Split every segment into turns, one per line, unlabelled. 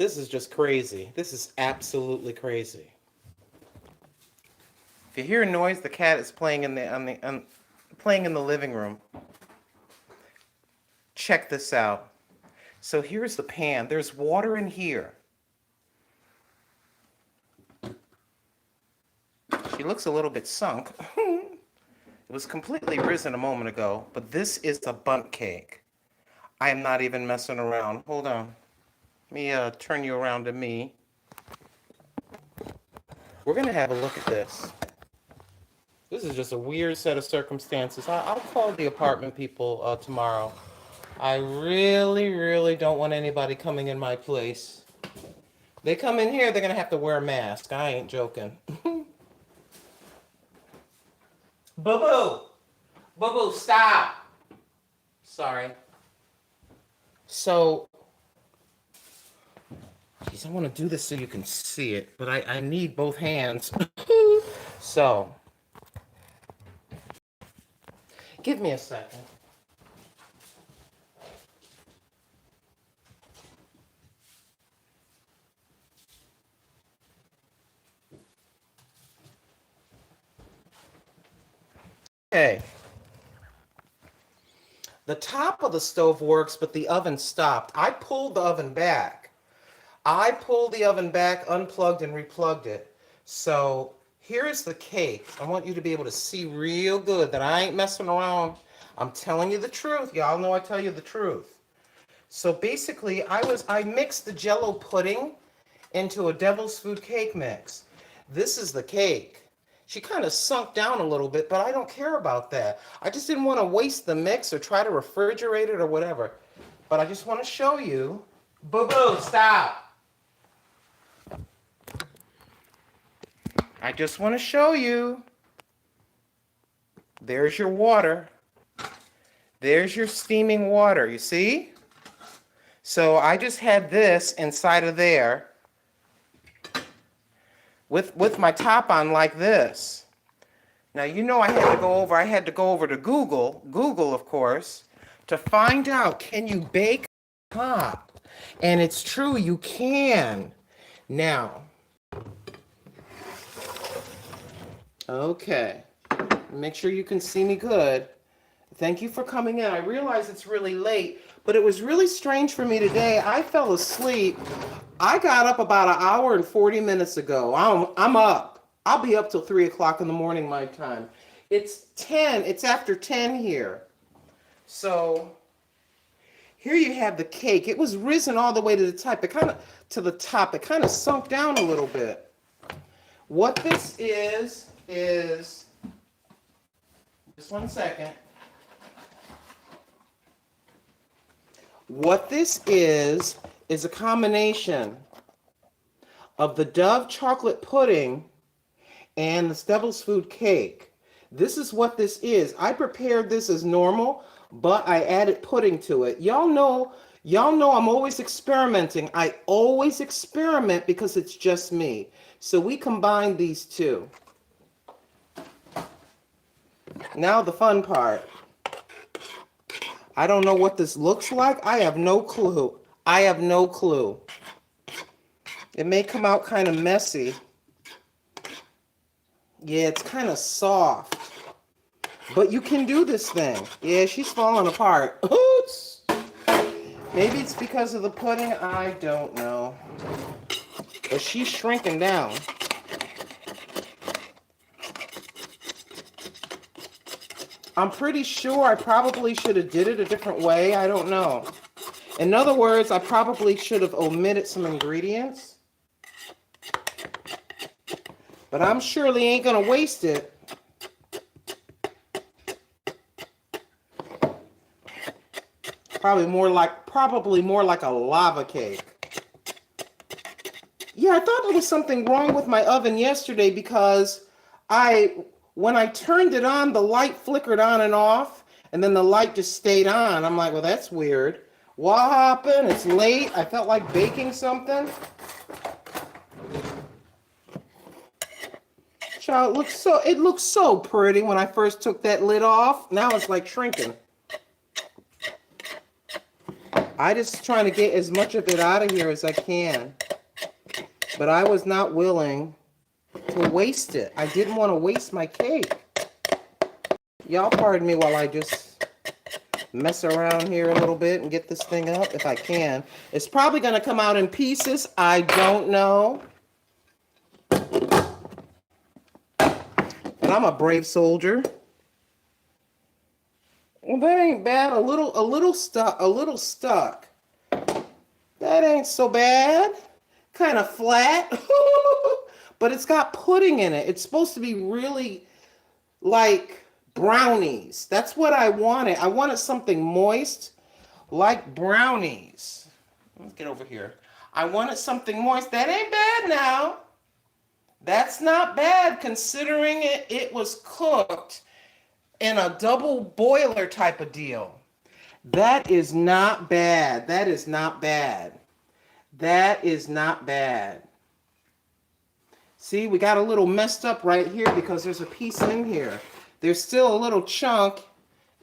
This is just crazy. This is absolutely crazy. If you hear a noise, the cat is playing in the living room. Check this out. So here's the pan. There's water in here. She looks a little bit sunk. It was completely risen a moment ago, but this is a bundt cake. I am not even messing around. Hold on. Let me turn you around to me. We're going to have a look at this. This is just a weird set of circumstances. I'll call the apartment people tomorrow. I really, really don't want anybody coming in my place. They come in here, they're going to have to wear a mask. I ain't joking. Boo-boo! Boo-boo, stop! Sorry. So, geez, I want to do this so you can see it, but I need both hands. So, give me a second. Okay. The top of the stove works, but the oven stopped. I pulled the oven back. Unplugged and replugged it. So here's the cake. I want you to be able to see real good that I ain't messing around. I'm telling you the truth. Y'all know I tell you the truth. So basically, I mixed the Jell-O pudding into a devil's food cake mix. This is the cake. She kind of sunk down a little bit, but I don't care about that. I just didn't want to waste the mix or try to refrigerate it or whatever. But I just want to show you. Boo-boo, stop. I just want to show you. There's your water. There's your steaming water, you see? So I just had this inside of there with my top on like this. Now, you know I had to go over to Google, of course, to find out, can you bake top? And it's true, you can. Now, okay, make sure you can see me good. Thank you for coming in. I realize it's really late, but it was really strange for me today. I fell asleep. I got up about an hour and 40 minutes ago. I'm up. I'll be up till 3 o'clock in the morning my time. It's after 10 here. So here you have the cake. It was risen all the way to the top. It kind of sunk down a little bit. What this is just one second. What this is a combination of the Dove chocolate pudding and the devil's food cake. This is what this is. I prepared this as normal, but I added pudding to it. Y'all know I'm always experimenting. I always experiment because it's just me. So we combined these two. Now the fun part. I don't know what this looks like. I have no clue. It may come out kind of messy. Yeah, it's kind of soft. But you can do this thing. Yeah, she's falling apart. Oops. Maybe it's because of the pudding. I don't know. But she's shrinking down. I'm pretty sure I probably should have did it a different way. I don't know. In other words, I probably should have omitted some ingredients. But I'm surely ain't gonna waste it. Probably more like a lava cake. Yeah, I thought there was something wrong with my oven yesterday because when I turned it on, the light flickered on and off, and then the light just stayed on. I'm like, well, that's weird. What happened? It's late. I felt like baking something. Child, it looked so pretty when I first took that lid off. Now it's like shrinking. I just trying to get as much of it out of here as I can. But I was not willing to waste it. I didn't want to waste my cake. Y'all pardon me while I just mess around here a little bit and get this thing up if I can. It's probably going to come out in pieces. I don't know. But I'm a brave soldier. Well, that ain't bad. A little stuck. That ain't so bad. Kind of flat. But it's got pudding in it. It's supposed to be really like brownies. That's what I wanted. I wanted something moist like brownies. Let's get over here. I wanted something moist. That ain't bad now. That's not bad considering it was cooked in a double boiler type of deal. That is not bad. That is not bad. That is not bad. See, we got a little messed up right here because there's a piece in here. There's still a little chunk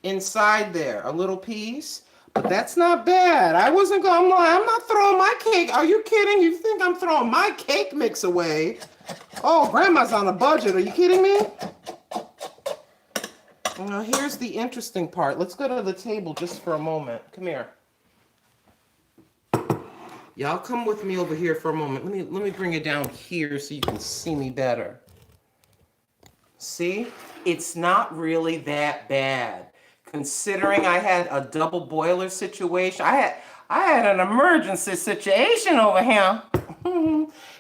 inside there, a little piece, but that's not bad. I wasn't going to lie. I'm not throwing my cake. Are you kidding? You think I'm throwing my cake mix away? Oh, Grandma's on a budget. Are you kidding me? Now, here's the interesting part. Let's go to the table just for a moment. Come here. Y'all come with me over here for a moment. Let me bring it down here so you can see me better. See? It's not really that bad. Considering I had a double boiler situation. I had an emergency situation over here.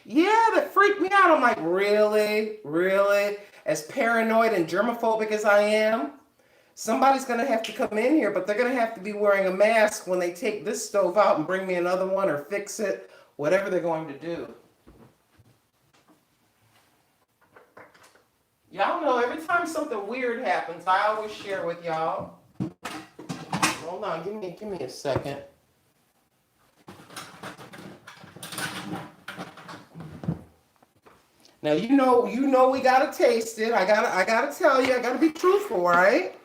Yeah, that freaked me out. I'm like, really? Really? As paranoid and germophobic as I am? Somebody's going to have to come in here, but they're going to have to be wearing a mask when they take this stove out and bring me another one or fix it, whatever they're going to do. Y'all know every time something weird happens, I always share with y'all. Hold on, give me a second. Now you know we gotta taste it. I gotta tell you, I gotta be truthful, right?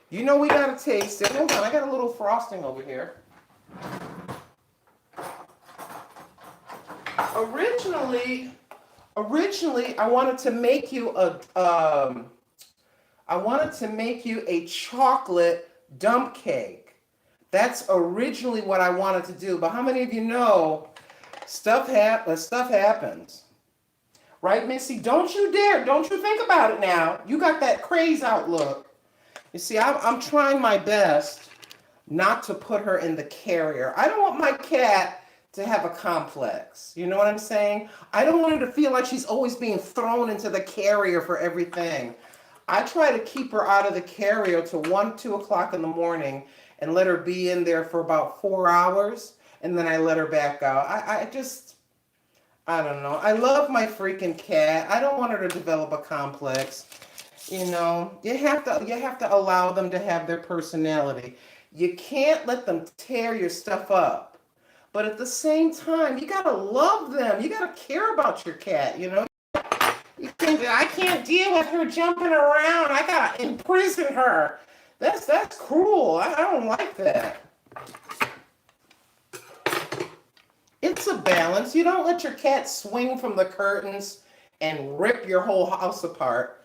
You know we gotta taste it. Hold on, I got a little frosting over here. Originally, I wanted to make you a chocolate dump cake. That's originally what I wanted to do. But how many of you know stuff happens? Right, Missy? Don't you dare. Don't you think about it now. You got that craze outlook. You see, I'm trying my best not to put her in the carrier. I don't want my cat to have a complex. You know what I'm saying? I don't want her to feel like she's always being thrown into the carrier for everything. I try to keep her out of the carrier till 1, 2 o'clock in the morning and let her be in there for about 4 hours, and then I let her back out. I don't know. I love my freaking cat. I don't want her to develop a complex. You know, you have to allow them to have their personality. You can't let them tear your stuff up. But at the same time, you gotta love them. You gotta care about your cat, you know? You think that I can't deal with her jumping around. I gotta imprison her. That's cruel. I don't like that. It's a balance. You don't let your cat swing from the curtains and rip your whole house apart.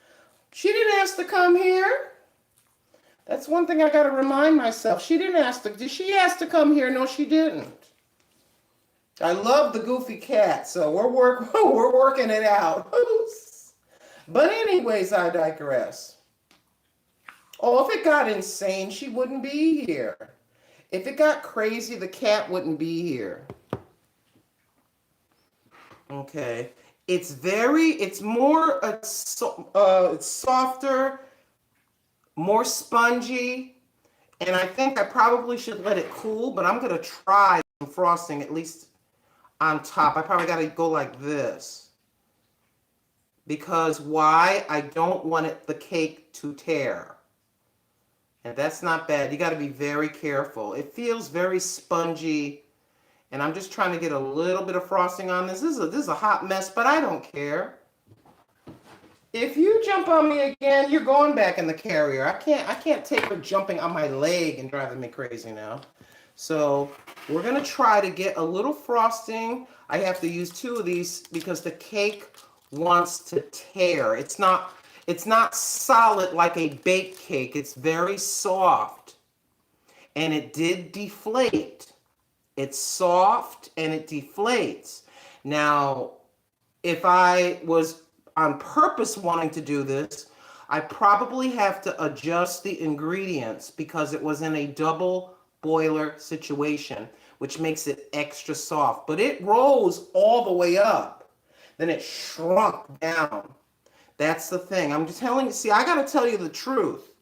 She didn't ask to come here. That's one thing I got to remind myself. She didn't ask to. Did she ask to come here? No, she didn't. I love the goofy cat, so we're working it out. But anyways, I digress. Oh, if it got insane, she wouldn't be here. If it got crazy, the cat wouldn't be here. Okay. It's softer, more spongy, and I think I probably should let it cool, but I'm going to try some frosting at least on top. I probably got to go like this. Because why? I don't want the cake to tear. And that's not bad. You got to be very careful. It feels very spongy. And I'm just trying to get a little bit of frosting on this. This is a hot mess, but I don't care. If you jump on me again, you're going back in the carrier. I can't take her jumping on my leg and driving me crazy now. So we're gonna try to get a little frosting. I have to use 2 of these because the cake wants to tear. It's not solid like a baked cake. It's very soft. And it did deflate. It's soft and it deflates. Now, if I was on purpose wanting to do this, I probably have to adjust the ingredients because it was in a double boiler situation, which makes it extra soft. But it rose all the way up. Then it shrunk down. That's the thing. I'm just telling you, see, I got to tell you the truth.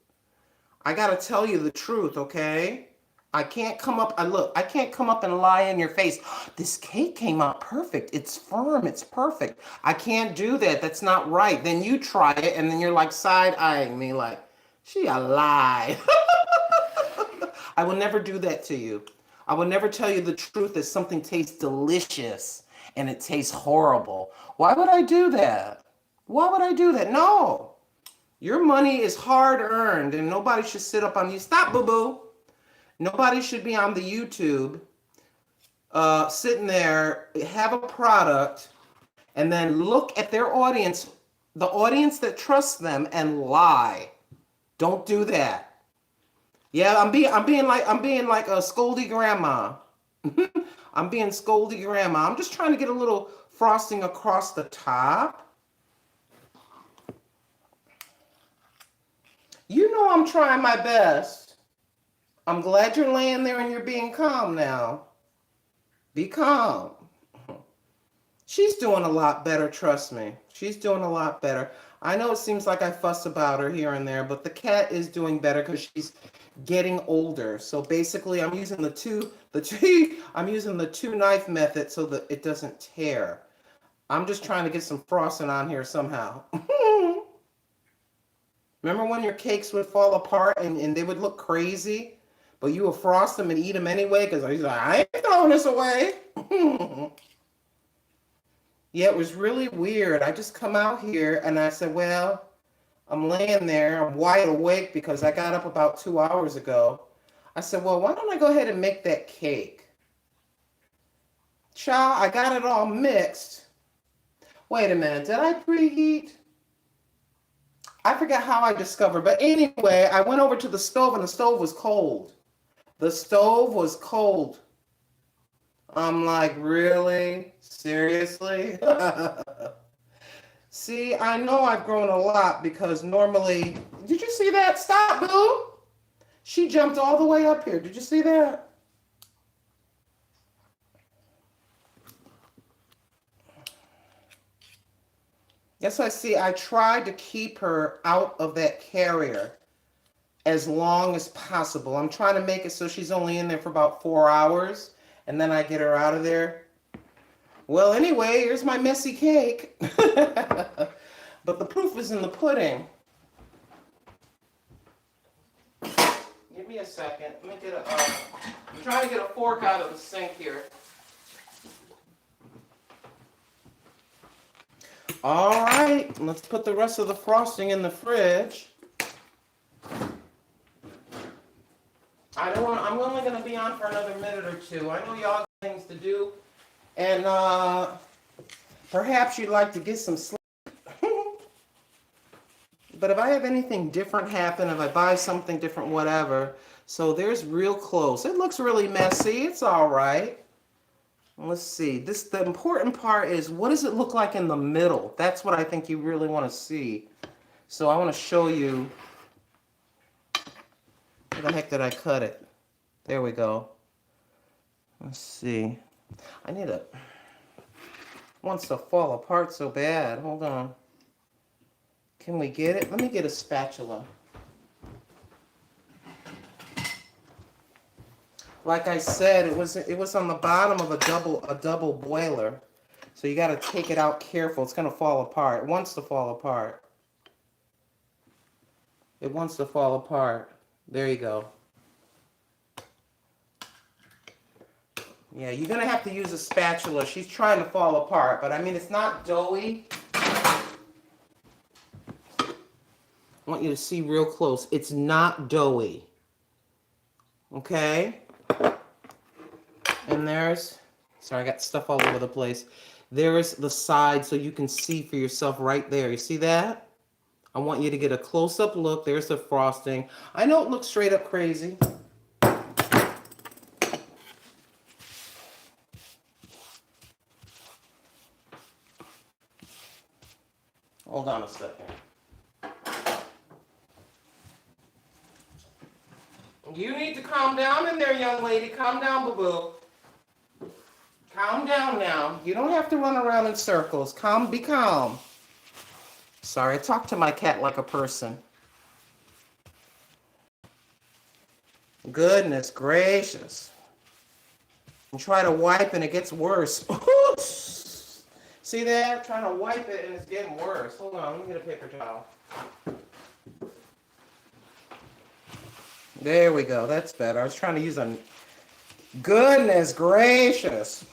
I got to tell you the truth, okay? I can't come up, I can't come up and lie in your face. This cake came out perfect. It's firm. It's perfect. I can't do that. That's not right. Then you try it and then you're like side-eyeing me like, she a lie. I will never do that to you. I will never tell you the truth that something tastes delicious and it tastes horrible. Why would I do that? Why would I do that? No. Your money is hard earned and nobody should sit up on you. Stop, boo-boo. Nobody should be on the YouTube sitting there, have a product, and then look at their audience, the audience that trusts them, and lie. Don't do that. Yeah, I'm being like a scoldy grandma. I'm being scoldy grandma. I'm just trying to get a little frosting across the top. You know I'm trying my best. I'm glad you're laying there and you're being calm now. Be calm. She's doing a lot better, trust me. She's doing a lot better. I know it seems like I fuss about her here and there, but the cat is doing better because she's getting older. So basically I'm using I'm using the 2-knife method so that it doesn't tear. I'm just trying to get some frosting on here somehow. Remember when your cakes would fall apart and they would look crazy? But you would frost them and eat them anyway because he's like, I ain't throwing this away. Yeah, it was really weird. I just come out here and I said, well, I'm laying there. I'm wide awake because I got up about 2 hours ago. I said, well, why don't I go ahead and make that cake? Child, I got it all mixed. Wait a minute. Did I preheat? I forget how I discovered. But anyway, I went over to the stove and the stove was cold. The stove was cold. I'm like, really? Seriously? See, I know I've grown a lot because normally, did you see that? Stop, boo. She jumped all the way up here. Did you see that? Yes, I see. I tried to keep her out of that carrier as long as possible. I'm trying to make it so she's only in there for about 4 hours and then I get her out of there. Well, anyway, here's my messy cake. But the proof is in the pudding. Give me a second. Let me get I'm trying to get a fork out of the sink here. All right, let's put the rest of the frosting in the fridge. I'm only going to be on for another minute or two. I know y'all got things to do. And perhaps you'd like to get some sleep. But if I have anything different happen, if I buy something different, whatever. So there's real close. It looks really messy. It's all right. Let's see. The important part is, what does it look like in the middle? That's what I think you really want to see. So I want to show you. Where the heck did I cut it? There we go. Let's see. Wants to fall apart so bad. Hold on. Can we get it? Let me get a spatula. Like I said, it was on the bottom of a double boiler. So you got to take it out careful. It's going to fall apart. It wants to fall apart. It wants to fall apart. There you go. Yeah, you're going to have to use a spatula. She's trying to fall apart, but I mean, it's not doughy. I want you to see real close. It's not doughy. Okay? And there's, sorry, I got stuff all over the place. There's the side so you can see for yourself right there. You see that? I want you to get a close-up look. There's the frosting. I know it looks straight up crazy. Hold on a second. You need to calm down in there, young lady. Calm down, boo-boo. Calm down now. You don't have to run around in circles. Be calm. Sorry, I talk to my cat like a person. Goodness gracious. And try to wipe and it gets worse. See that? Trying to wipe it and it's getting worse. Hold on, let me get a paper towel. There we go. That's better. I was trying to use a... Goodness gracious.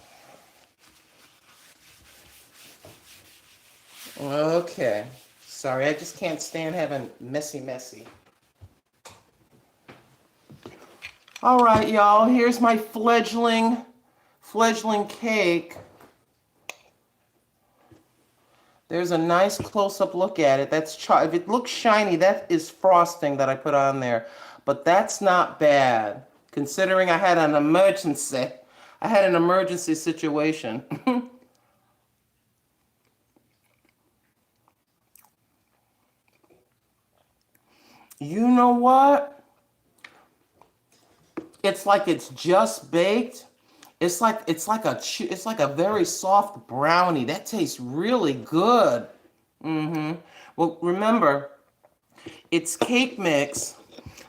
Okay. Sorry, I just can't stand having messy. All right, y'all. Here's my fledgling cake. There's a nice close-up look at it. That's if it looks shiny, that is frosting that I put on there. But that's not bad, considering I had an emergency. I had an emergency situation. You know what? It's like it's just baked. It's like a very soft brownie. That tastes really good. Well, remember, it's cake mix.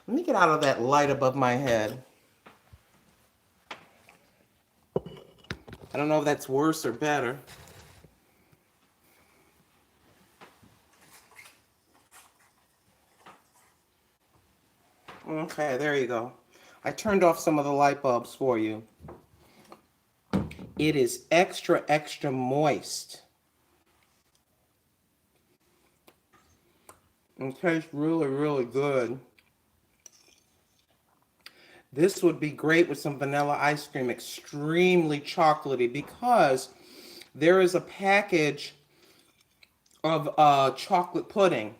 Let me get out of that light above my head. I don't know if that's worse or better. Okay, there you go. I turned off some of the light bulbs for you. It is extra moist. It tastes really good. This would be great with some vanilla ice cream, extremely chocolatey, because there is a package of chocolate pudding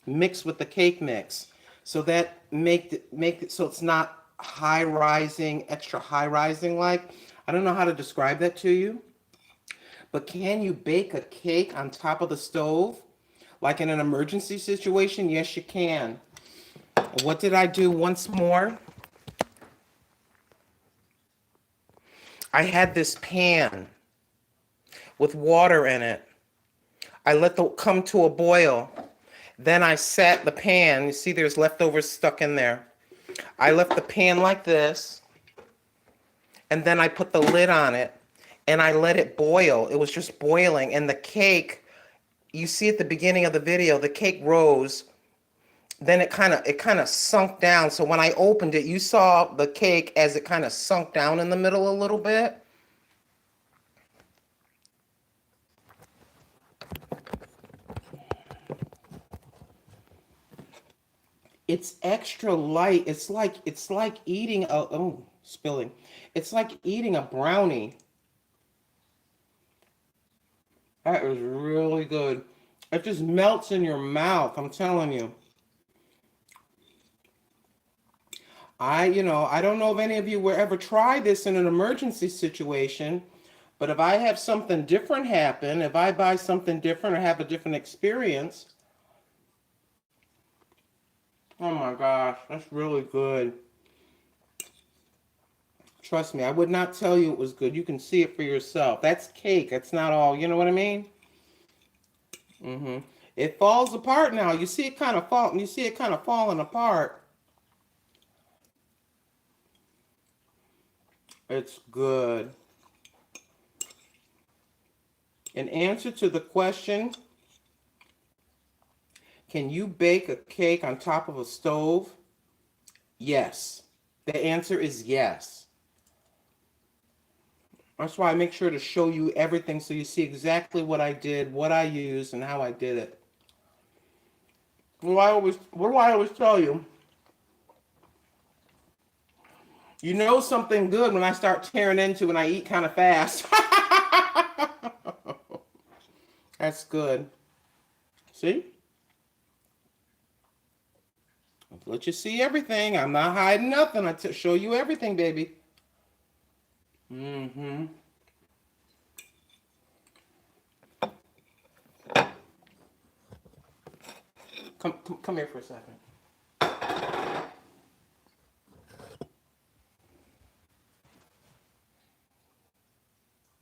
mixed with the cake mix. So that make it so it's not extra high rising like. I don't know how to describe that to you. But can you bake a cake on top of the stove? Like in an emergency situation? Yes, you can. What did I do once more? I had this pan with water in it. I let it come to a boil. Then I set the pan. You see there's leftovers stuck in there. I left the pan like this. And then I put the lid on it. And I let it boil. It was just boiling. And the cake, you see at the beginning of the video, the cake rose. Then it kind of sunk down. So when I opened it, you saw the cake as it kind of sunk down in the middle a little bit. It's extra light. It's like eating spilling. It's like eating a brownie. That is really good. It just melts in your mouth, I'm telling you. I don't know if any of you will ever try this in an emergency situation, but if I have something different happen, if I buy something different or have a different experience, oh my gosh, that's really good. Trust me, I would not tell you it was good. You can see it for yourself. That's cake. That's not all, you know what I mean? It falls apart now. You see it kind of falling apart. It's good. In answer to the question, can you bake a cake on top of a stove? Yes. The answer is yes. That's why I make sure to show you everything so you see exactly what I did, what I used, and how I did it. What do I always tell you? You know something good when I start tearing into and I eat kind of fast. That's good. See? I'll let you see everything. I'm not hiding nothing. Show you everything, baby. Mm-hmm. Come here for a second.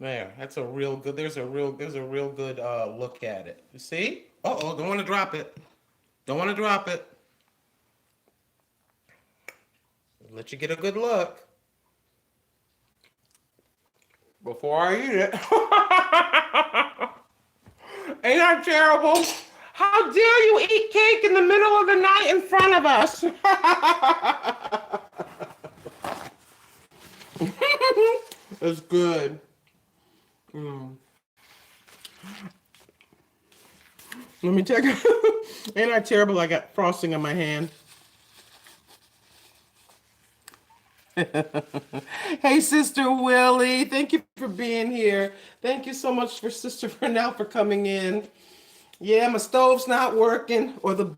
There, that's a real good. There's a real good look at it. You see? Uh-oh, don't want to drop it. Don't want to drop it. Let you get a good look before I eat it. Ain't that terrible? How dare you eat cake in the middle of the night in front of us? It's good. Mm. Let me check. Ain't that terrible? I got frosting on my hand. Hey, Sister Willie. Thank you for being here. Thank you so much for Sister Vernell for coming in. Yeah, my stove's not working, or the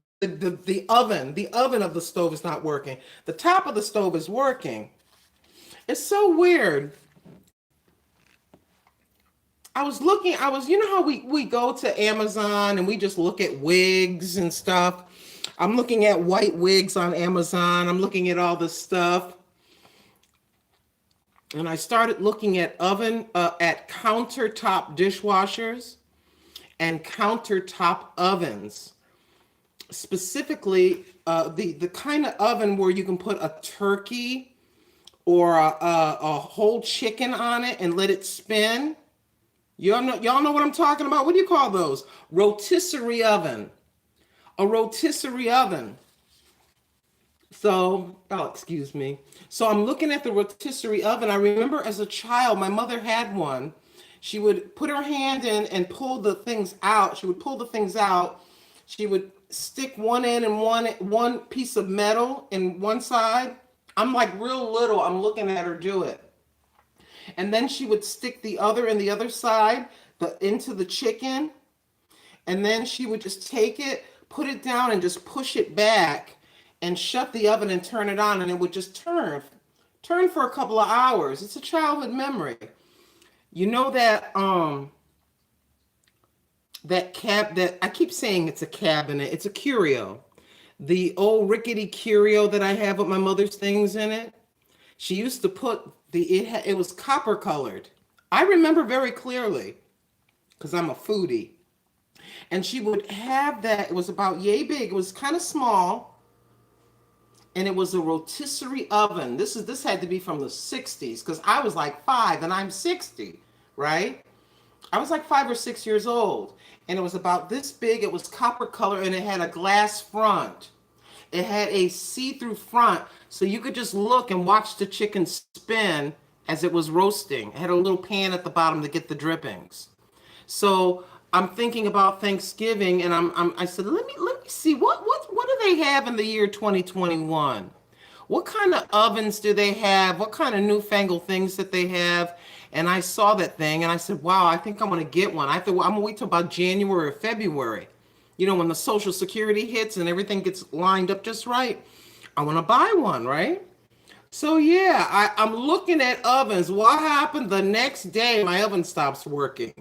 oven of the stove is not working. The top of the stove is working. It's so weird. You know how we go to Amazon and we just look at wigs and stuff. I'm looking at white wigs on Amazon. I'm looking at all this stuff. And I started looking at countertop dishwashers and countertop ovens. Specifically, the kind of oven where you can put a turkey or a whole chicken on it and let it spin. Y'all know what I'm talking about? What do you call those? Rotisserie oven. A rotisserie oven. So, oh, excuse me. So I'm looking at the rotisserie oven. I remember as a child, my mother had one. She would put her hand in and pull the things out. She would pull the things out. She would stick one end and one piece of metal in one side. I'm like real little. I'm looking at her do it. And then she would stick the other in the other side, into the chicken. And then she would just take it, put it down, and just push it back and shut the oven and turn it on, and it would just turn for a couple of hours. It's a childhood memory. You know that I keep saying it's a cabinet. It's a curio. The old rickety curio that I have with my mother's things in it. She used to put it was copper colored. I remember very clearly because I'm a foodie. And she would have that. It was about yay big. It was kind of small. And it was a rotisserie oven. This had to be from the 60s because I was like 5 and I'm 60, right? I was like 5 or 6 years old. And it was about this big. It was copper color and it had a glass front. It had a see-through front, so you could just look and watch the chicken spin as it was roasting. It had a little pan at the bottom to get the drippings. So I'm thinking about Thanksgiving, and I said, let me see what do they have in the year 2021? What kind of ovens do they have? What kind of newfangled things that they have? And I saw that thing, and I said, wow, I think I'm gonna get one. I thought, well, I'm gonna wait till about January or February. You know, when the Social Security hits and everything gets lined up just right, I want to buy one, right? So yeah, I'm looking at ovens. What happened the next day? My oven stops working.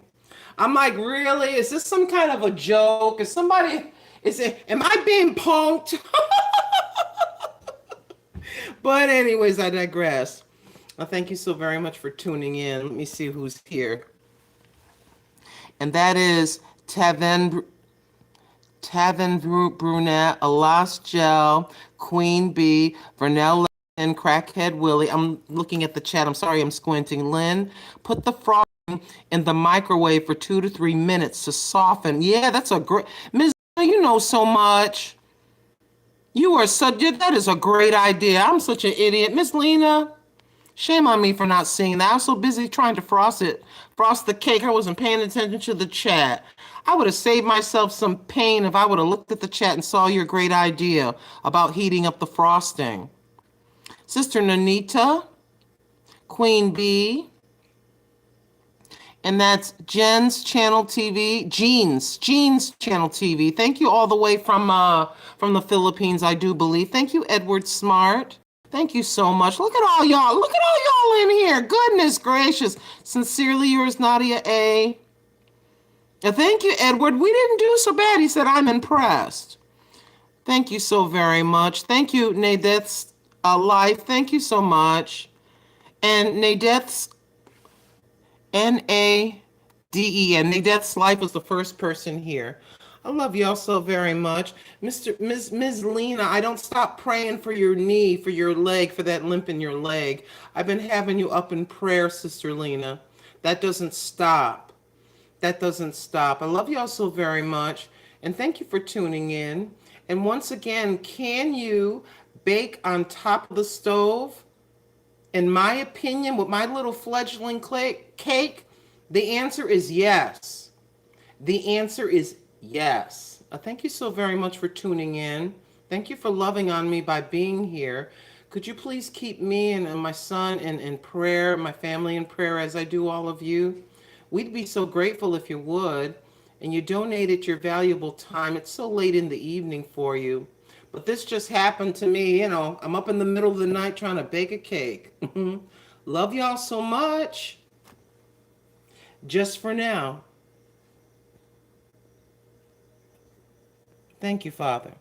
I'm like, really? Is this some kind of a joke? Am I being punked? But anyways, I digress. Well, thank you so very much for tuning in. Let me see who's here. And that is Tavin Brunette, Alas Gel, Queen Bee, Vernell and Crackhead Willie. I'm looking at the chat. I'm sorry, I'm squinting. Lynn, put the frosting in the microwave for 2 to 3 minutes to soften. Yeah, that's a great. Ms. You know so much. That is a great idea. I'm such an idiot. Miss Lena, shame on me for not seeing that. I was so busy trying to frost the cake. I wasn't paying attention to the chat. I would have saved myself some pain if I would have looked at the chat and saw your great idea about heating up the frosting. Sister Nanita, Queen B, and that's Jen's Channel TV, Jean's Channel TV. Thank you all the way from the Philippines, I do believe. Thank you, Edward Smart. Thank you so much. Look at all y'all. Look at all y'all in here. Goodness gracious. Sincerely yours, Nadia A. Thank you, Edward. We didn't do so bad. He said, I'm impressed. Thank you so very much. Thank you, Nadeth's Life. Thank you so much. And Nadeth's Nadeen. Nadeth's Life was the first person here. I love y'all so very much. Ms. Lena, I don't stop praying for your knee, for your leg, for that limp in your leg. I've been having you up in prayer, Sister Lena. That doesn't stop. That doesn't stop. I love y'all so very much. And thank you for tuning in. And once again, can you bake on top of the stove? In my opinion, with my little fledgling cake, the answer is yes. The answer is yes. Thank you so very much for tuning in. Thank you for loving on me by being here. Could you please keep me and my son in prayer, my family in prayer as I do all of you? We'd be so grateful if you would. And you donated your valuable time. It's so late in the evening for you. But this just happened to me. I'm up in the middle of the night trying to bake a cake. Love y'all so much. Just for now. Thank you, Father.